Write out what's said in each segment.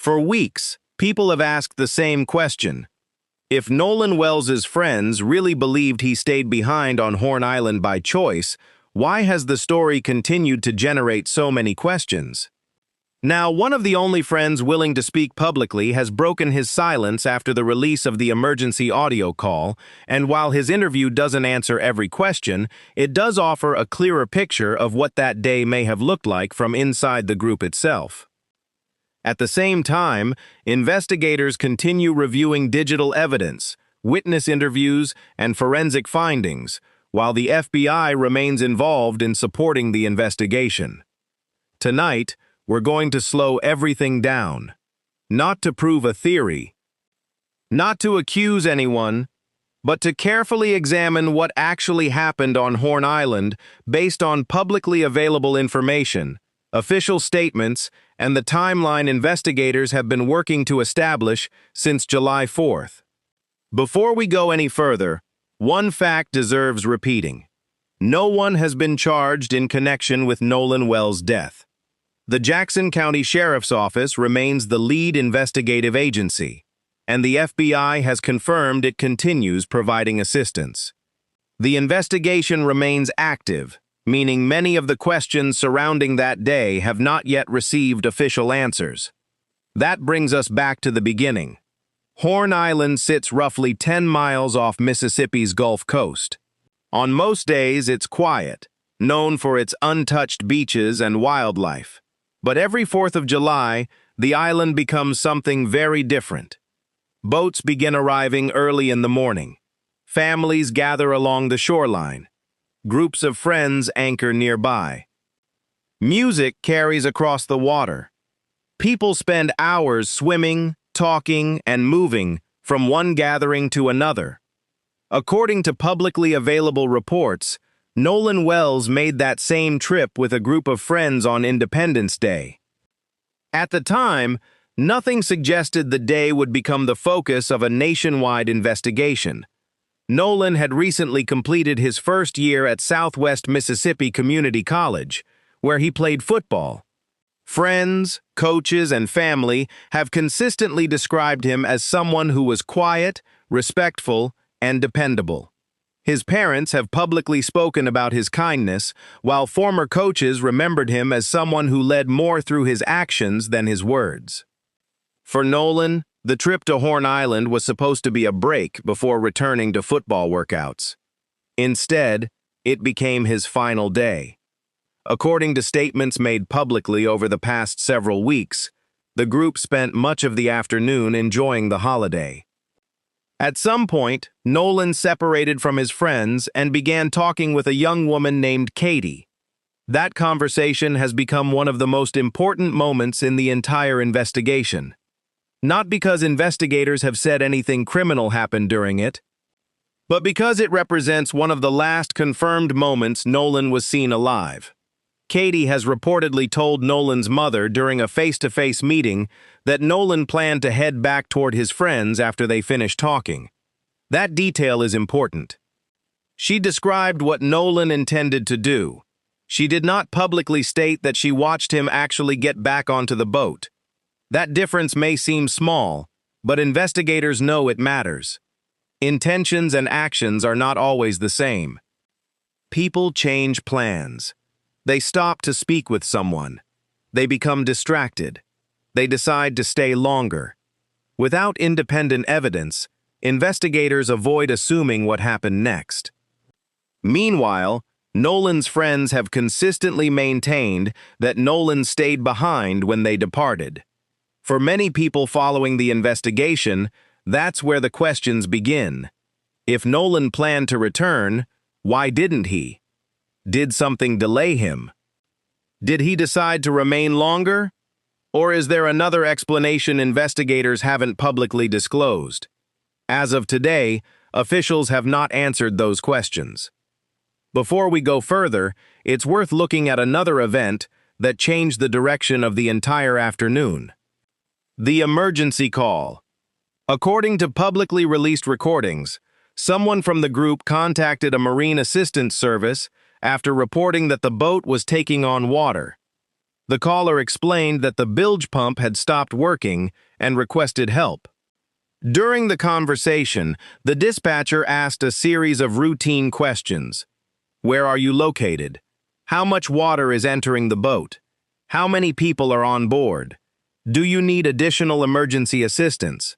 For weeks, people have asked the same question. If Nolan Wells' friends really believed he stayed behind on Horn Island by choice, why has the story continued to generate so many questions? Now, one of the only friends willing to speak publicly has broken his silence after the release of the emergency audio call, and while his interview doesn't answer every question, it does offer a clearer picture of what that day may have looked like from inside the group itself. At the same time, investigators continue reviewing digital evidence, witness interviews, and forensic findings, while the FBI remains involved in supporting the investigation. Tonight, we're going to slow everything down. Not to prove a theory, not to accuse anyone, but to carefully examine what actually happened on Horn Island based on publicly available information, official statements, and the timeline investigators have been working to establish since July 4th. Before we go any further, one fact deserves repeating. No one has been charged in connection with Nolan Wells' death. The Jackson County Sheriff's Office remains the lead investigative agency, and the FBI has confirmed it continues providing assistance. The investigation remains active, meaning many of the questions surrounding that day have not yet received official answers. That brings us back to the beginning. Horn Island sits roughly 10 miles off Mississippi's Gulf Coast. On most days, it's quiet, known for its untouched beaches and wildlife. But every 4th of July, the island becomes something very different. Boats begin arriving early in the morning. Families gather along the shoreline. Groups of friends anchor nearby. Music carries across the water. People spend hours swimming, talking, and moving from one gathering to another. According to publicly available reports, Nolan Wells made that same trip with a group of friends on Independence Day. At the time, nothing suggested the day would become the focus of a nationwide investigation. Nolan had recently completed his first year at Southwest Mississippi Community College, where he played football. Friends, coaches, and family have consistently described him as someone who was quiet, respectful, and dependable. His parents have publicly spoken about his kindness, while former coaches remembered him as someone who led more through his actions than his words. For Nolan, the trip to Horn Island was supposed to be a break before returning to football workouts. Instead, it became his final day. According to statements made publicly over the past several weeks, the group spent much of the afternoon enjoying the holiday. At some point, Nolan separated from his friends and began talking with a young woman named Katie. That conversation has become one of the most important moments in the entire investigation. Not because investigators have said anything criminal happened during it, but because it represents one of the last confirmed moments Nolan was seen alive. Katie has reportedly told Nolan's mother during a face-to-face meeting that Nolan planned to head back toward his friends after they finished talking. That detail is important. She described what Nolan intended to do. She did not publicly state that she watched him actually get back onto the boat. That difference may seem small, but investigators know it matters. Intentions and actions are not always the same. People change plans. They stop to speak with someone. They become distracted. They decide to stay longer. Without independent evidence, investigators avoid assuming what happened next. Meanwhile, Nolan's friends have consistently maintained that Nolan stayed behind when they departed. For many people following the investigation, that's where the questions begin. If Nolan planned to return, why didn't he? Did something delay him? Did he decide to remain longer? Or is there another explanation investigators haven't publicly disclosed? As of today, officials have not answered those questions. Before we go further, it's worth looking at another event that changed the direction of the entire afternoon. The emergency call. According to publicly released recordings, someone from the group contacted a Marine Assistance Service after reporting that the boat was taking on water. The caller explained that the bilge pump had stopped working and requested help. During the conversation, the dispatcher asked a series of routine questions. Where are you located? How much water is entering the boat? How many people are on board? Do you need additional emergency assistance?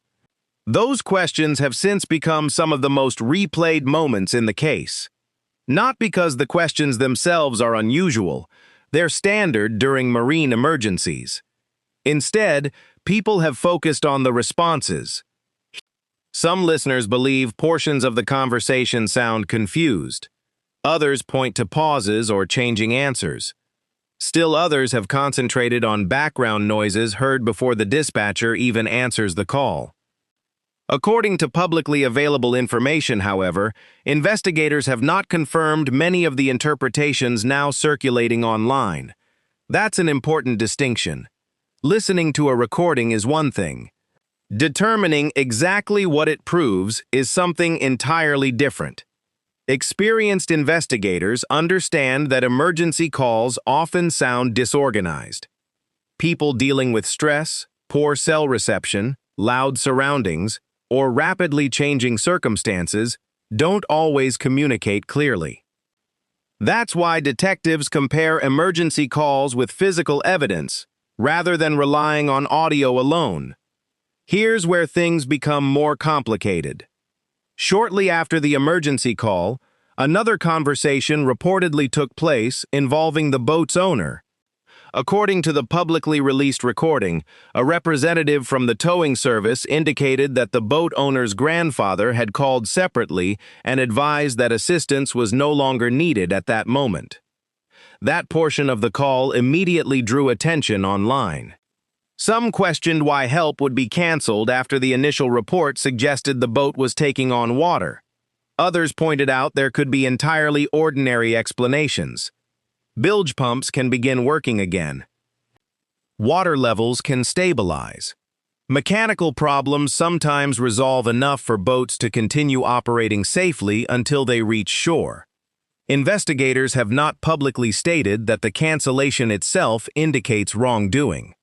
Those questions have since become some of the most replayed moments in the case. Not because the questions themselves are unusual, they're standard during marine emergencies. Instead, people have focused on the responses. Some listeners believe portions of the conversation sound confused. Others point to pauses or changing answers. Still others have concentrated on background noises heard before the dispatcher even answers the call. According to publicly available information, however, investigators have not confirmed many of the interpretations now circulating online. That's an important distinction. Listening to a recording is one thing. Determining exactly what it proves is something entirely different. Experienced investigators understand that emergency calls often sound disorganized. People dealing with stress, poor cell reception, loud surroundings, or rapidly changing circumstances don't always communicate clearly. That's why detectives compare emergency calls with physical evidence, rather than relying on audio alone. Here's where things become more complicated. Shortly after the emergency call, another conversation reportedly took place involving the boat's owner. According to the publicly released recording, a representative from the towing service indicated that the boat owner's grandfather had called separately and advised that assistance was no longer needed at that moment. That portion of the call immediately drew attention online. Some questioned why help would be canceled after the initial report suggested the boat was taking on water. Others pointed out there could be entirely ordinary explanations. Bilge pumps can begin working again. Water levels can stabilize. Mechanical problems sometimes resolve enough for boats to continue operating safely until they reach shore. Investigators have not publicly stated that the cancellation itself indicates wrongdoing.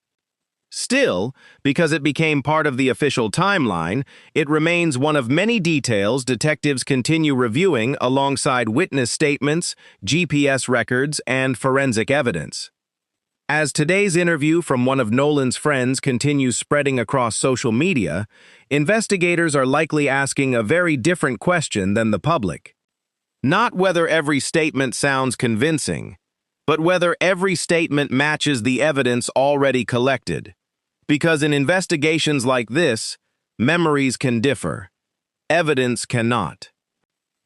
Still, because it became part of the official timeline, it remains one of many details detectives continue reviewing alongside witness statements, GPS records, and forensic evidence. As today's interview from one of Nolan's friends continues spreading across social media, investigators are likely asking a very different question than the public. Not whether every statement sounds convincing, but whether every statement matches the evidence already collected. Because in investigations like this, memories can differ. Evidence cannot.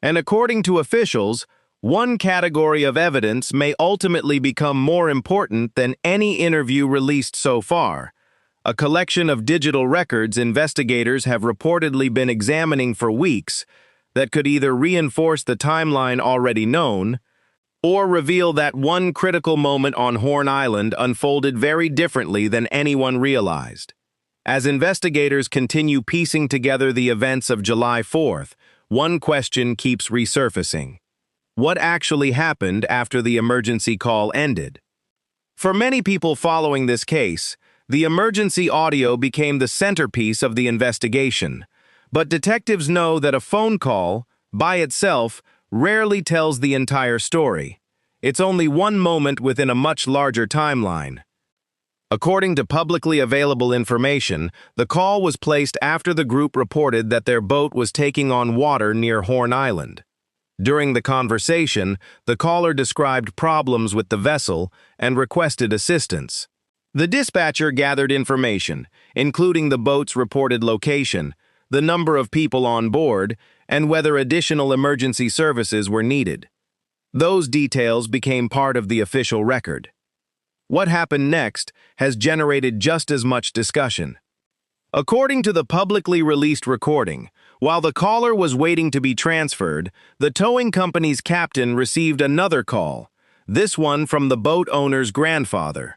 And according to officials, one category of evidence may ultimately become more important than any interview released so far. A collection of digital records investigators have reportedly been examining for weeks that could either reinforce the timeline already known or reveal that one critical moment on Horn Island unfolded very differently than anyone realized. As investigators continue piecing together the events of July 4th, one question keeps resurfacing. What actually happened after the emergency call ended? For many people following this case, the emergency audio became the centerpiece of the investigation. But detectives know that a phone call, by itself, rarely tells the entire story. It's only one moment within a much larger timeline. According to publicly available information, the call was placed after the group reported that their boat was taking on water near Horn Island. During the conversation, the caller described problems with the vessel and requested assistance. The dispatcher gathered information, including the boat's reported location, the number of people on board, and whether additional emergency services were needed. Those details became part of the official record. What happened next has generated just as much discussion. According to the publicly released recording, while the caller was waiting to be transferred, the towing company's captain received another call, this one from the boat owner's grandfather.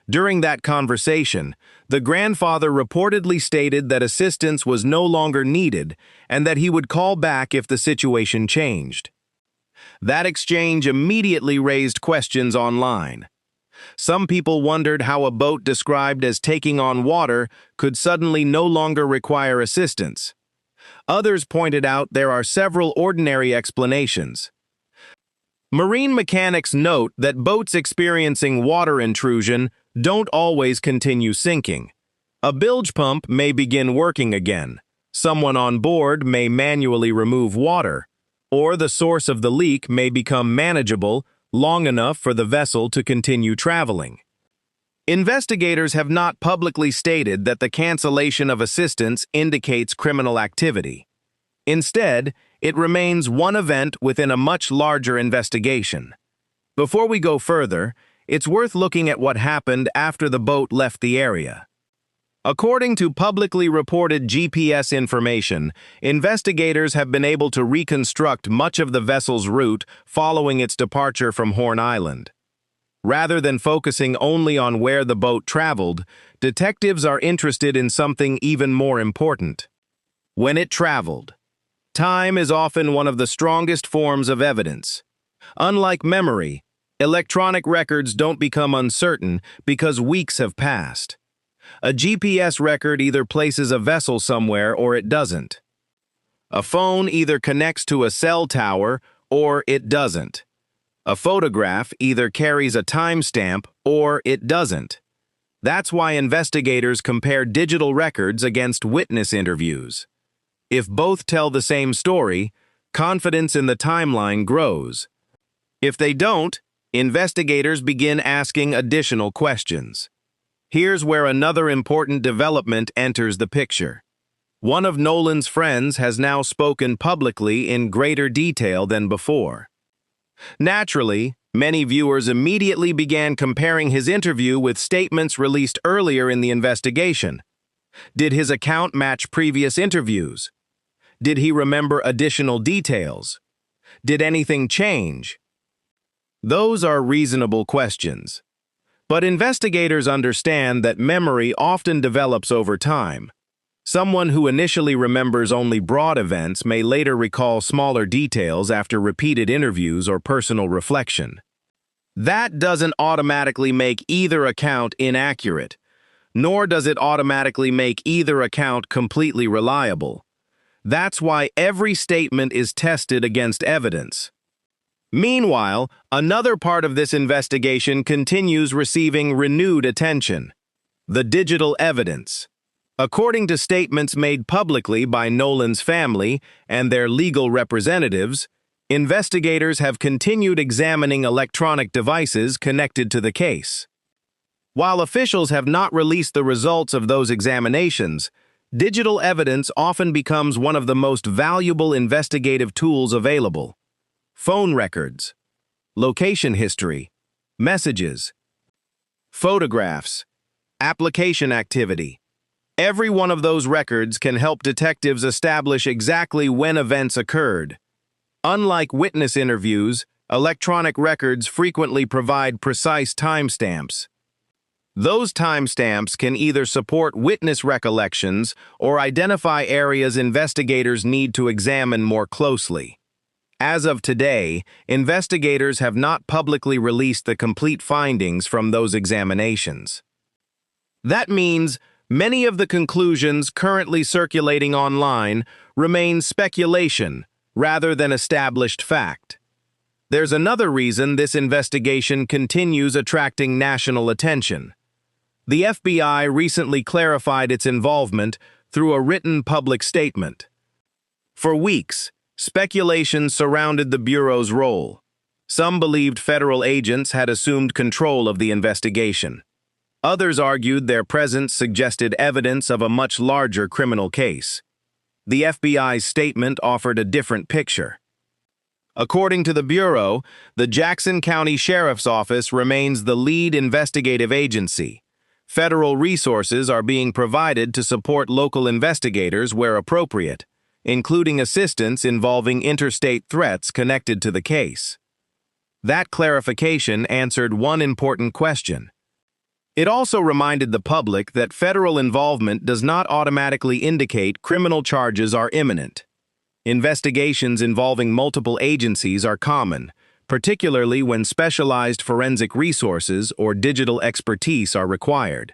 During that conversation, the grandfather reportedly stated that assistance was no longer needed and that he would call back if the situation changed. That exchange immediately raised questions online. Some people wondered how a boat described as taking on water could suddenly no longer require assistance. Others pointed out there are several ordinary explanations. Marine mechanics note that boats experiencing water intrusion don't always continue sinking. A bilge pump may begin working again. Someone on board may manually remove water, or the source of the leak may become manageable long enough for the vessel to continue traveling. Investigators have not publicly stated that the cancellation of assistance indicates criminal activity. Instead, it remains one event within a much larger investigation. Before we go further, it's worth looking at what happened after the boat left the area. According to publicly reported GPS information, investigators have been able to reconstruct much of the vessel's route following its departure from Horn Island. Rather than focusing only on where the boat traveled, detectives are interested in something even more important: when it traveled. Time is often one of the strongest forms of evidence. Unlike memory, electronic records don't become uncertain because weeks have passed. A GPS record either places a vessel somewhere or it doesn't. A phone either connects to a cell tower or it doesn't. A photograph either carries a timestamp or it doesn't. That's why investigators compare digital records against witness interviews. If both tell the same story, confidence in the timeline grows. If they don't, investigators begin asking additional questions. Here's where another important development enters the picture. One of Nolan's friends has now spoken publicly in greater detail than before. Naturally, many viewers immediately began comparing his interview with statements released earlier in the investigation. Did his account match previous interviews? Did he remember additional details? Did anything change? Those are reasonable questions. But investigators understand that memory often develops over time. Someone who initially remembers only broad events may later recall smaller details after repeated interviews or personal reflection. That doesn't automatically make either account inaccurate, nor does it automatically make either account completely reliable. That's why every statement is tested against evidence. Meanwhile, another part of this investigation continues receiving renewed attention: the digital evidence. According to statements made publicly by Nolan's family and their legal representatives, investigators have continued examining electronic devices connected to the case. While officials have not released the results of those examinations, digital evidence often becomes one of the most valuable investigative tools available. Phone records, location history, messages, photographs, application activity. Every one of those records can help detectives establish exactly when events occurred. Unlike witness interviews, electronic records frequently provide precise timestamps. Those timestamps can either support witness recollections or identify areas investigators need to examine more closely. As of today, investigators have not publicly released the complete findings from those examinations. That means many of the conclusions currently circulating online remain speculation rather than established fact. There's another reason this investigation continues attracting national attention. The FBI recently clarified its involvement through a written public statement. For weeks, speculation surrounded the Bureau's role. Some believed federal agents had assumed control of the investigation. Others argued their presence suggested evidence of a much larger criminal case. The FBI's statement offered a different picture. According to the Bureau, the Jackson County Sheriff's Office remains the lead investigative agency. Federal resources are being provided to support local investigators where appropriate, including assistance involving interstate threats connected to the case. That clarification answered one important question. It also reminded the public that federal involvement does not automatically indicate criminal charges are imminent. Investigations involving multiple agencies are common, particularly when specialized forensic resources or digital expertise are required.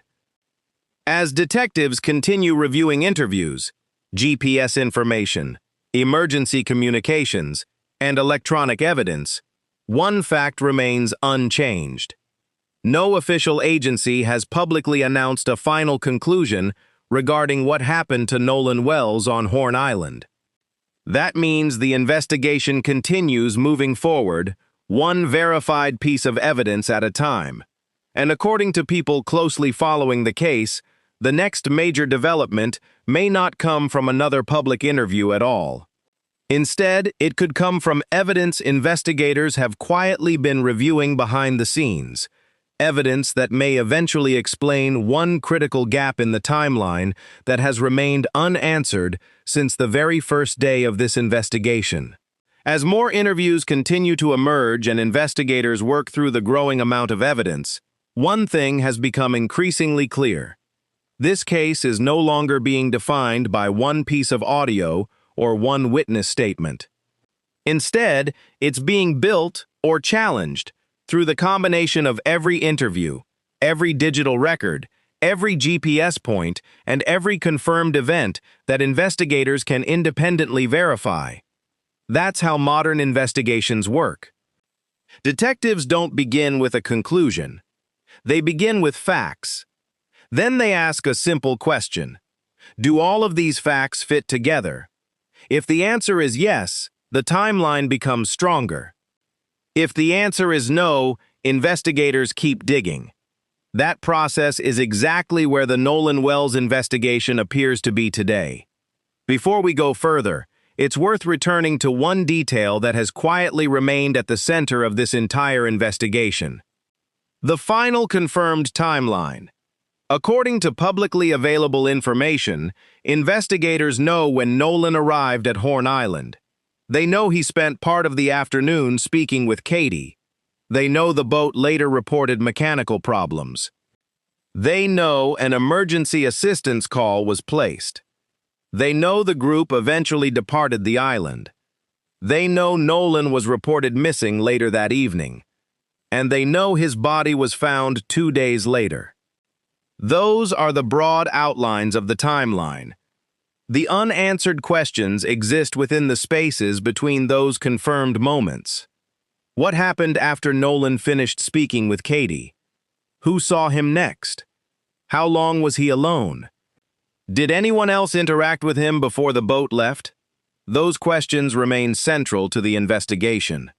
As detectives continue reviewing interviews, GPS information, emergency communications, and electronic evidence, one fact remains unchanged. No official agency has publicly announced a final conclusion regarding what happened to Nolan Wells on Horn Island. That means the investigation continues moving forward, one verified piece of evidence at a time. And according to people closely following the case, the next major development may not come from another public interview at all. Instead, it could come from evidence investigators have quietly been reviewing behind the scenes, evidence that may eventually explain one critical gap in the timeline that has remained unanswered since the very first day of this investigation. As more interviews continue to emerge and investigators work through the growing amount of evidence, one thing has become increasingly clear. This case is no longer being defined by one piece of audio or one witness statement. Instead, it's being built or challenged through the combination of every interview, every digital record, every GPS point, and every confirmed event that investigators can independently verify. That's how modern investigations work. Detectives don't begin with a conclusion. They begin with facts. Then they ask a simple question. Do all of these facts fit together? If the answer is yes, the timeline becomes stronger. If the answer is no, investigators keep digging. That process is exactly where the Nolan Wells investigation appears to be today. Before we go further, it's worth returning to one detail that has quietly remained at the center of this entire investigation. The final confirmed timeline. According to publicly available information, investigators know when Nolan arrived at Horn Island. They know he spent part of the afternoon speaking with Katie. They know the boat later reported mechanical problems. They know an emergency assistance call was placed. They know the group eventually departed the island. They know Nolan was reported missing later that evening. And they know his body was found 2 days later. Those are the broad outlines of the timeline. The unanswered questions exist within the spaces between those confirmed moments. What happened after Nolan finished speaking with Katie? Who saw him next? How long was he alone? Did anyone else interact with him before the boat left? Those questions remain central to the investigation.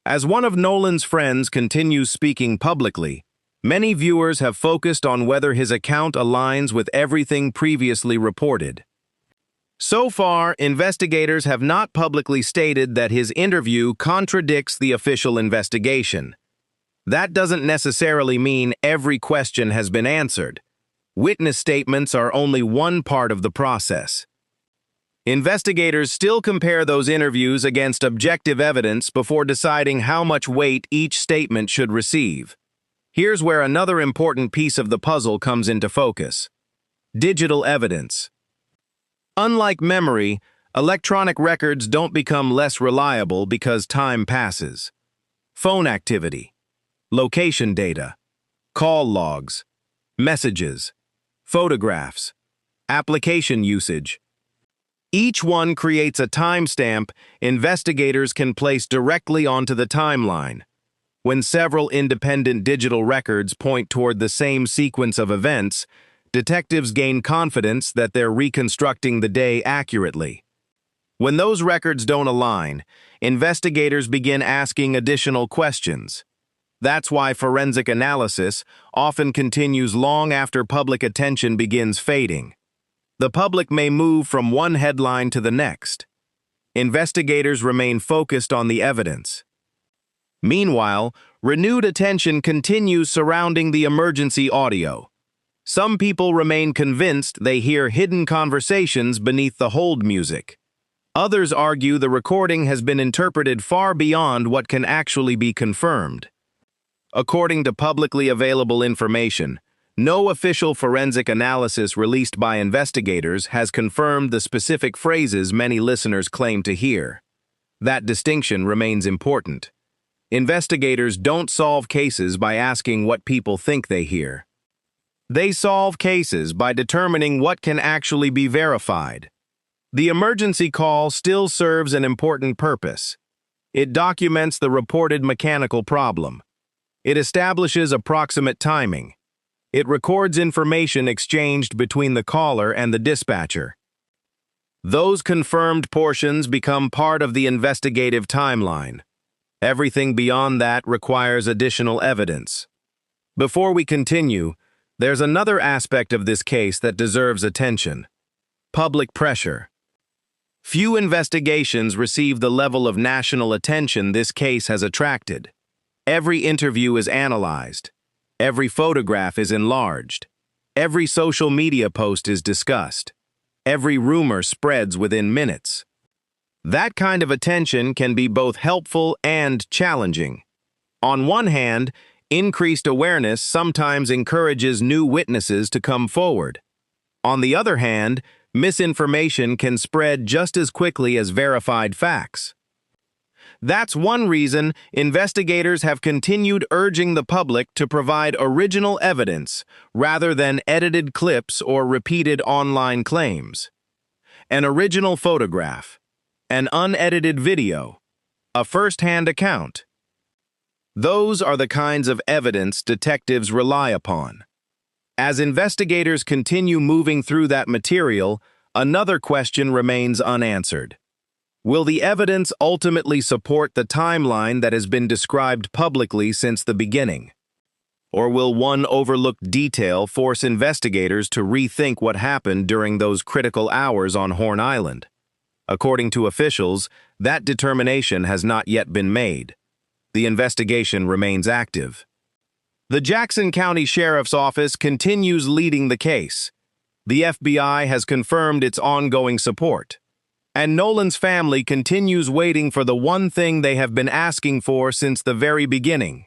As one of Nolan's friends continues speaking publicly, many viewers have focused on whether his account aligns with everything previously reported. So far, investigators have not publicly stated that his interview contradicts the official investigation. That doesn't necessarily mean every question has been answered. Witness statements are only one part of the process. Investigators still compare those interviews against objective evidence before deciding how much weight each statement should receive. Here's where another important piece of the puzzle comes into focus. Digital evidence. Unlike memory, electronic records don't become less reliable because time passes. Phone activity, location data, call logs, messages, photographs, application usage. Each one creates a timestamp investigators can place directly onto the timeline. When several independent digital records point toward the same sequence of events, detectives gain confidence that they're reconstructing the day accurately. When those records don't align, investigators begin asking additional questions. That's why forensic analysis often continues long after public attention begins fading. The public may move from one headline to the next. Investigators remain focused on the evidence. Meanwhile, renewed attention continues surrounding the emergency audio. Some people remain convinced they hear hidden conversations beneath the hold music. Others argue the recording has been interpreted far beyond what can actually be confirmed. According to publicly available information, no official forensic analysis released by investigators has confirmed the specific phrases many listeners claim to hear. That distinction remains important. Investigators don't solve cases by asking what people think they hear. They solve cases by determining what can actually be verified. The emergency call still serves an important purpose. It documents the reported mechanical problem. It establishes approximate timing. It records information exchanged between the caller and the dispatcher. Those confirmed portions become part of the investigative timeline. Everything beyond that requires additional evidence. Before we continue, there's another aspect of this case that deserves attention: public pressure. Few investigations receive the level of national attention this case has attracted. Every interview is analyzed. Every photograph is enlarged. Every social media post is discussed. Every rumor spreads within minutes. That kind of attention can be both helpful and challenging. On one hand, increased awareness sometimes encourages new witnesses to come forward. On the other hand, misinformation can spread just as quickly as verified facts. That's one reason investigators have continued urging the public to provide original evidence rather than edited clips or repeated online claims. An original photograph, an unedited video, a first-hand account. Those are the kinds of evidence detectives rely upon. As investigators continue moving through that material, another question remains unanswered. Will the evidence ultimately support the timeline that has been described publicly since the beginning? Or will one overlooked detail force investigators to rethink what happened during those critical hours on Horn Island? According to officials, that determination has not yet been made. The investigation remains active. The Jackson County Sheriff's Office continues leading the case. The FBI has confirmed its ongoing support. And Nolan's family continues waiting for the one thing they have been asking for since the very beginning: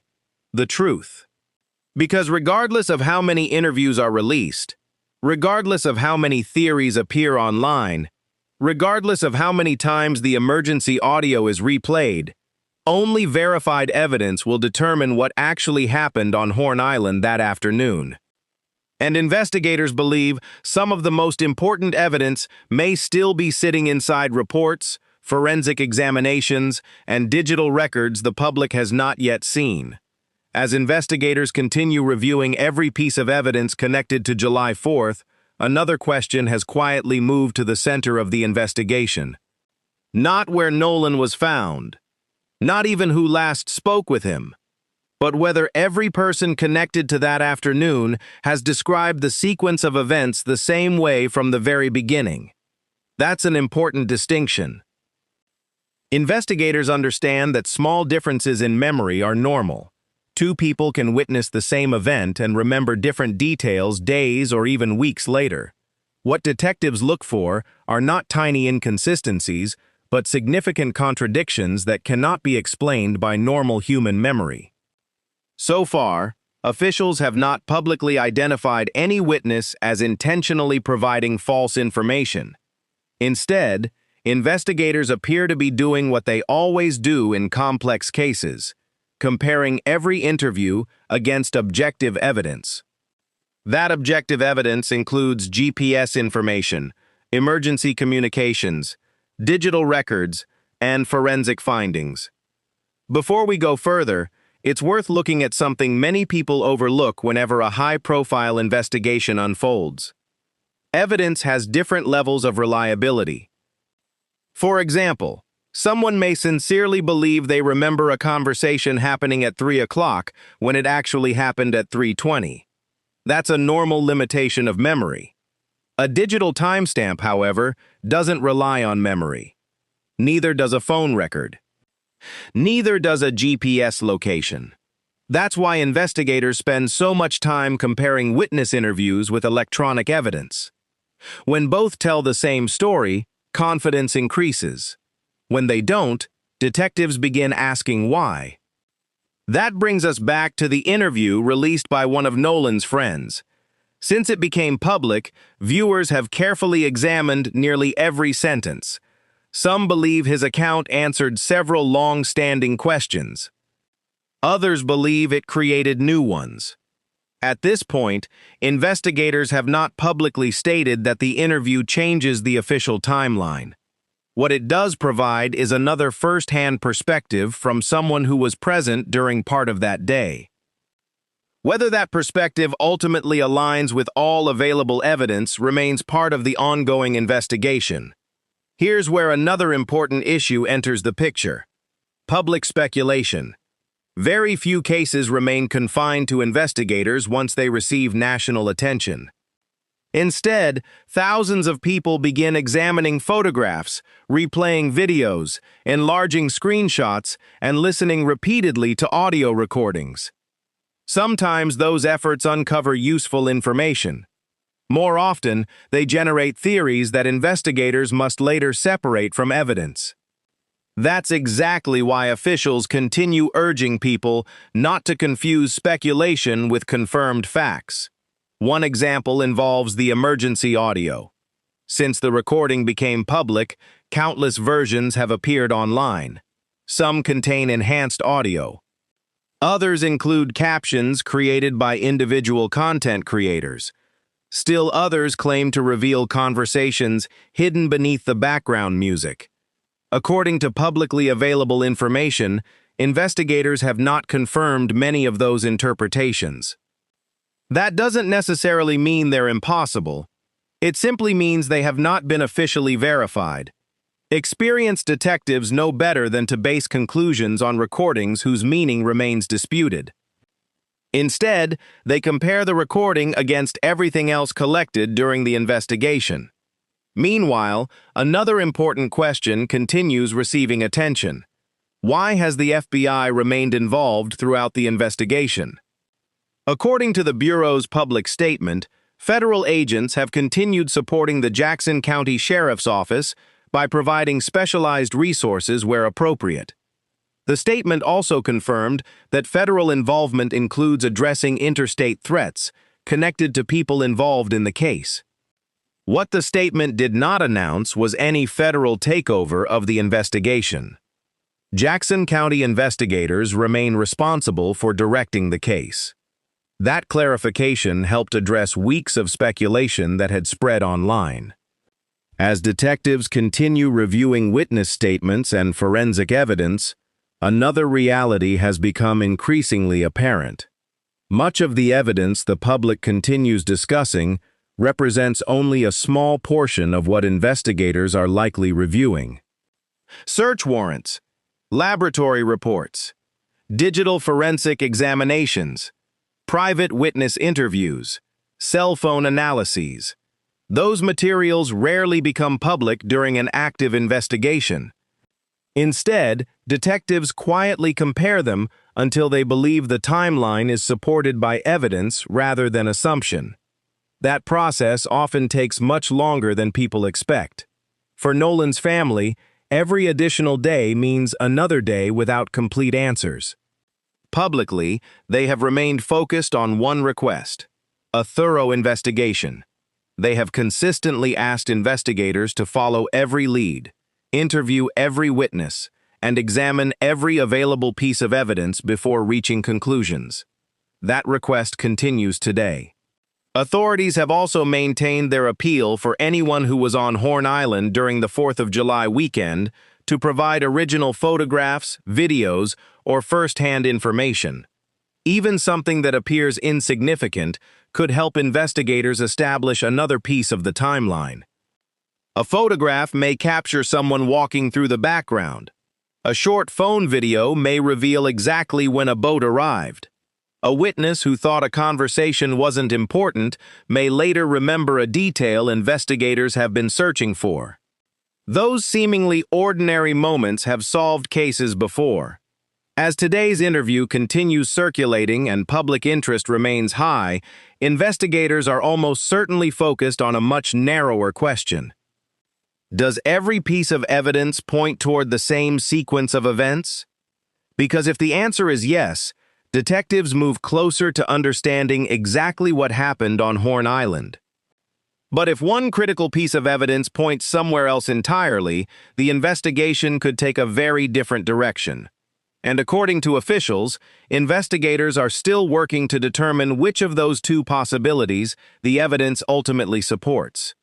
the truth. Because regardless of how many interviews are released, regardless of how many theories appear online, regardless of how many times the emergency audio is replayed, only verified evidence will determine what actually happened on Horn Island that afternoon. And investigators believe some of the most important evidence may still be sitting inside reports, forensic examinations, and digital records the public has not yet seen. As investigators continue reviewing every piece of evidence connected to July 4th, another question has quietly moved to the center of the investigation. Not where Nolan was found, not even who last spoke with him, but whether every person connected to that afternoon has described the sequence of events the same way from the very beginning. That's an important distinction. Investigators understand that small differences in memory are normal. Two people can witness the same event and remember different details days or even weeks later. What detectives look for are not tiny inconsistencies, but significant contradictions that cannot be explained by normal human memory. So far, officials have not publicly identified any witness as intentionally providing false information. Instead, investigators appear to be doing what they always do in complex cases: comparing every interview against objective evidence. That objective evidence includes GPS information, emergency communications, digital records, and forensic findings. Before we go further, it's worth looking at something many people overlook whenever a high-profile investigation unfolds. Evidence has different levels of reliability. For example, someone may sincerely believe they remember a conversation happening at 3 o'clock when it actually happened at 3:20. That's a normal limitation of memory. A digital timestamp, however, doesn't rely on memory. Neither does a phone record. Neither does a GPS location. That's why investigators spend so much time comparing witness interviews with electronic evidence. When both tell the same story, confidence increases. When they don't, detectives begin asking why. That brings us back to the interview released by one of Nolan's friends. Since it became public, viewers have carefully examined nearly every sentence. Some believe his account answered several long-standing questions. Others believe it created new ones. At this point, investigators have not publicly stated that the interview changes the official timeline. What it does provide is another first-hand perspective from someone who was present during part of that day. Whether that perspective ultimately aligns with all available evidence remains part of the ongoing investigation. Here's where another important issue enters the picture: public speculation. Very few cases remain confined to investigators once they receive national attention. Instead, thousands of people begin examining photographs, replaying videos, enlarging screenshots, and listening repeatedly to audio recordings. Sometimes those efforts uncover useful information. More often, they generate theories that investigators must later separate from evidence. That's exactly why officials continue urging people not to confuse speculation with confirmed facts. One example involves the emergency audio. Since the recording became public, countless versions have appeared online. Some contain enhanced audio. Others include captions created by individual content creators. Still others claim to reveal conversations hidden beneath the background music. According to publicly available information, investigators have not confirmed many of those interpretations. That doesn't necessarily mean they're impossible. It simply means they have not been officially verified. Experienced detectives know better than to base conclusions on recordings whose meaning remains disputed. Instead, they compare the recording against everything else collected during the investigation. Meanwhile, another important question continues receiving attention. Why has the FBI remained involved throughout the investigation? According to the Bureau's public statement, federal agents have continued supporting the Jackson County Sheriff's Office by providing specialized resources where appropriate. The statement also confirmed that federal involvement includes addressing interstate threats connected to people involved in the case. What the statement did not announce was any federal takeover of the investigation. Jackson County investigators remain responsible for directing the case. That clarification helped address weeks of speculation that had spread online. As detectives continue reviewing witness statements and forensic evidence, another reality has become increasingly apparent. Much of the evidence the public continues discussing represents only a small portion of what investigators are likely reviewing. Search warrants, laboratory reports, digital forensic examinations, private witness interviews, cell phone analyses. Those materials rarely become public during an active investigation. Instead, detectives quietly compare them until they believe the timeline is supported by evidence rather than assumption. That process often takes much longer than people expect. For Nolan's family, every additional day means another day without complete answers. Publicly, they have remained focused on one request: a thorough investigation. They have consistently asked investigators to follow every lead, interview every witness, and examine every available piece of evidence before reaching conclusions. That request continues today. Authorities have also maintained their appeal for anyone who was on Horn Island during the 4th of July weekend to provide original photographs, videos, or first-hand information. Even something that appears insignificant could help investigators establish another piece of the timeline. A photograph may capture someone walking through the background. A short phone video may reveal exactly when a boat arrived. A witness who thought a conversation wasn't important may later remember a detail investigators have been searching for. Those seemingly ordinary moments have solved cases before. As today's interview continues circulating and public interest remains high, investigators are almost certainly focused on a much narrower question. Does every piece of evidence point toward the same sequence of events? Because if the answer is yes, detectives move closer to understanding exactly what happened on Horn Island. But if one critical piece of evidence points somewhere else entirely, the investigation could take a very different direction. And according to officials, investigators are still working to determine which of those two possibilities the evidence ultimately supports.